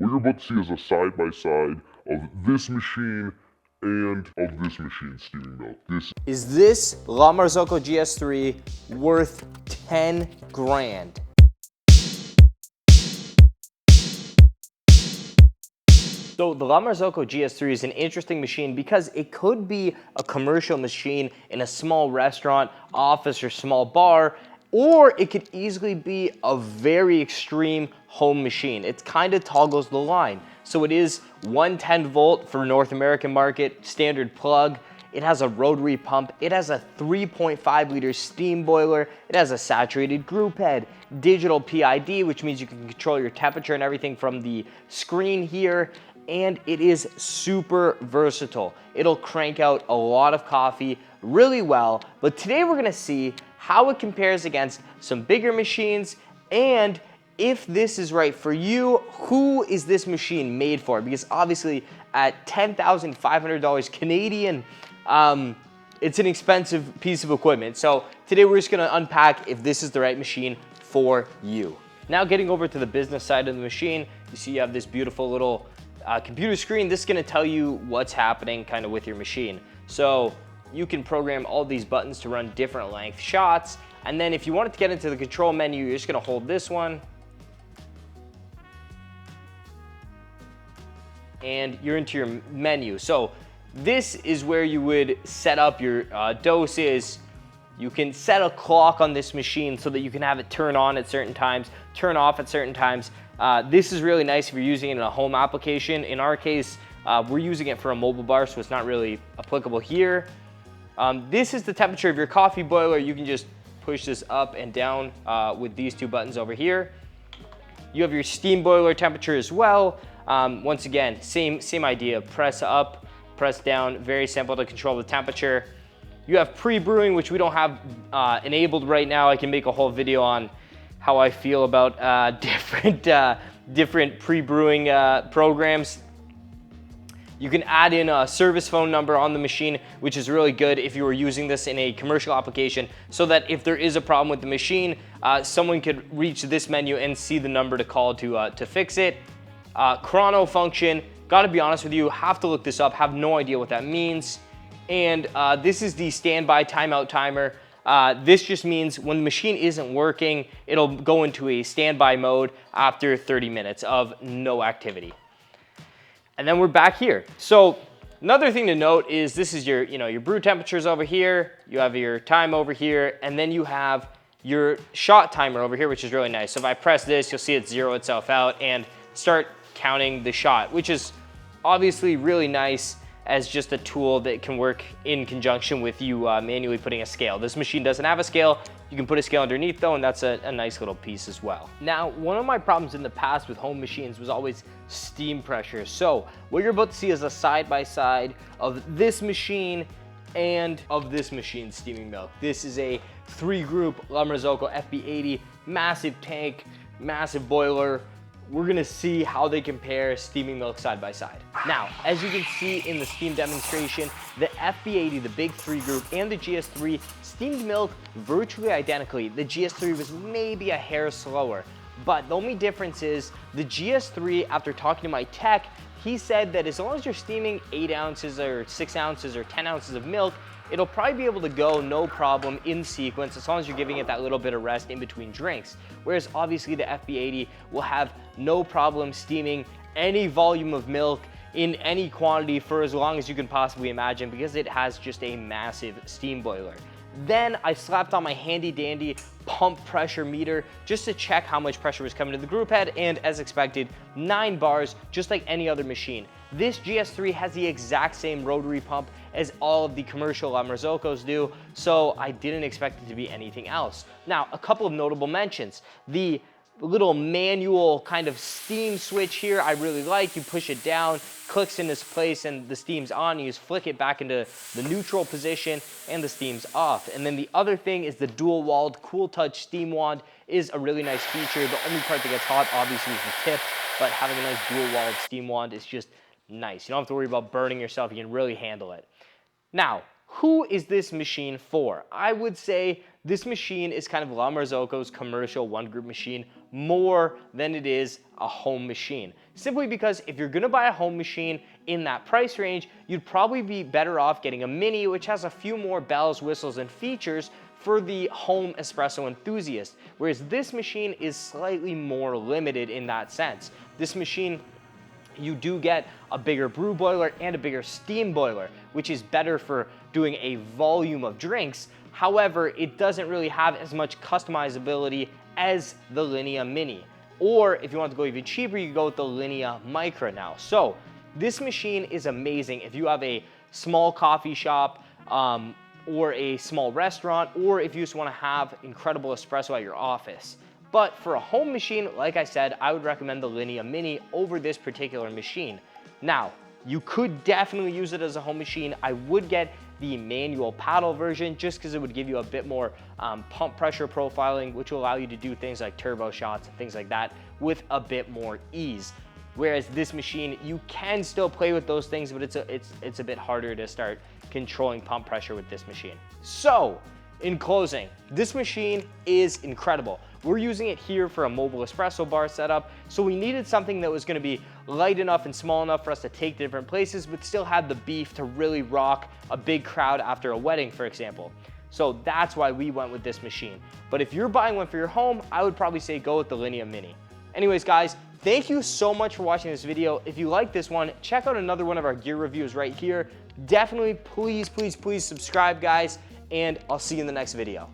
What you're about to see is a side-by-side of this machine and of this machine steaming milk. Is this La Marzocco GS3 worth 10 grand? So the La Marzocco GS3 is an interesting machine because it could be a commercial machine in a small restaurant, office, or small bar, or it could easily be a very extreme home machine. It kind of toggles the line. So it is 110 volt for North American market, standard plug. It has a rotary pump. It has a 3.5 liter steam boiler. It has a saturated group head, digital PID, which means you can control your temperature and everything from the screen here. And it is super versatile. It'll crank out a lot of coffee really well. But today we're gonna see how it compares against some bigger machines, and if this is right for you, who is this machine made for? Because obviously at $10,500 Canadian, it's an expensive piece of equipment. So today we're just gonna unpack if this is the right machine for you. Now getting over to the business side of the machine, you see you have this beautiful little computer screen. This is gonna tell you what's happening kind of with your machine. So you can program all these buttons to run different length shots. And then if you wanted to get into the control menu, you're just gonna hold this one. And you're into your menu. So this is where you would set up your doses. You can set a clock on this machine so that you can have it turn on at certain times, turn off at certain times. This is really nice if you're using it in a home application. In our case, we're using it for a mobile bar, so it's not really applicable here. This is the temperature of your coffee boiler. You can just push this up and down with these two buttons over here. You have your steam boiler temperature as well. Once again, same idea. Press up, press down. Very simple to control the temperature. You have pre-brewing, which we don't have enabled right now. I can make a whole video on how I feel about different pre-brewing programs. You can add in a service phone number on the machine, which is really good if you were using this in a commercial application, so that if there is a problem with the machine, someone could reach this menu and see the number to call to fix it. Chrono function, gotta be honest with you, have to look this up, have no idea what that means. And this is the standby timeout timer. This just means when the machine isn't working, it'll go into a standby mode after 30 minutes of no activity. And then we're back here. So another thing to note is this is your brew temperatures over here, you have your time over here, and then you have your shot timer over here, which is really nice. So if I press this, you'll see it zero itself out and start counting the shot, which is obviously really nice as just a tool that can work in conjunction with you manually putting a scale. This machine doesn't have a scale. You can put a scale underneath though, and that's a nice little piece as well. Now, one of my problems in the past with home machines was always steam pressure. So what you're about to see is a side-by-side of this machine and of this machine steaming milk. This is a 3-group La Marzocco FB80, massive tank, massive boiler. We're gonna see how they compare steaming milk side by side. Now, as you can see in the steam demonstration, the FB80, the big 3-group, and the GS3 steamed milk virtually identically. The GS3 was maybe a hair slower, but the only difference is the GS3, after talking to my tech, he said that as long as you're steaming 8 ounces or 6 ounces or 10 ounces of milk, it'll probably be able to go no problem in sequence as long as you're giving it that little bit of rest in between drinks. Whereas obviously the FB80 will have no problem steaming any volume of milk in any quantity for as long as you can possibly imagine, because it has just a massive steam boiler. Then I slapped on my handy dandy pump pressure meter just to check how much pressure was coming to the group head, and as expected, 9 bars, just like any other machine. This GS3 has the exact same rotary pump as all of the commercial La Marzoccos do, so I didn't expect it to be anything else. Now, a couple of notable mentions. The little manual kind of steam switch here I really like. You push it down, clicks in this place, and the steam's on. You just flick it back into the neutral position and the steam's off. And then the other thing is the dual walled cool touch steam wand is a really nice feature. The only part that gets hot obviously is the tip, but having a nice dual walled steam wand is just nice. You don't have to worry about burning yourself. You can really handle it. Now, who is this machine for? I would say this machine is kind of La Marzocco's commercial 1-group machine more than it is a home machine. Simply because if you're gonna buy a home machine in that price range, you'd probably be better off getting a Mini, which has a few more bells, whistles, and features for the home espresso enthusiast. Whereas this machine is slightly more limited in that sense. This machine, you do get a bigger brew boiler and a bigger steam boiler, which is better for doing a volume of drinks. However, it doesn't really have as much customizability as the Linea Mini. Or if you want to go even cheaper, you go with the Linea Micra now. So this machine is amazing if you have a small coffee shop or a small restaurant, or if you just want to have incredible espresso at your office. But for a home machine, like I said, I would recommend the Linea Mini over this particular machine. Now, you could definitely use it as a home machine. I would get the manual paddle version just because it would give you a bit more pump pressure profiling, which will allow you to do things like turbo shots and things like that with a bit more ease. Whereas this machine, you can still play with those things, but it's a bit harder to start controlling pump pressure with this machine. So, in closing, this machine is incredible. We're using it here for a mobile espresso bar setup, so we needed something that was gonna be light enough and small enough for us to take to different places, but still have the beef to really rock a big crowd after a wedding, for example. So that's why we went with this machine. But if you're buying one for your home, I would probably say go with the Linea Mini. Anyways, guys, thank you so much for watching this video. If you like this one, check out another one of our gear reviews right here. Definitely, please subscribe, guys, and I'll see you in the next video.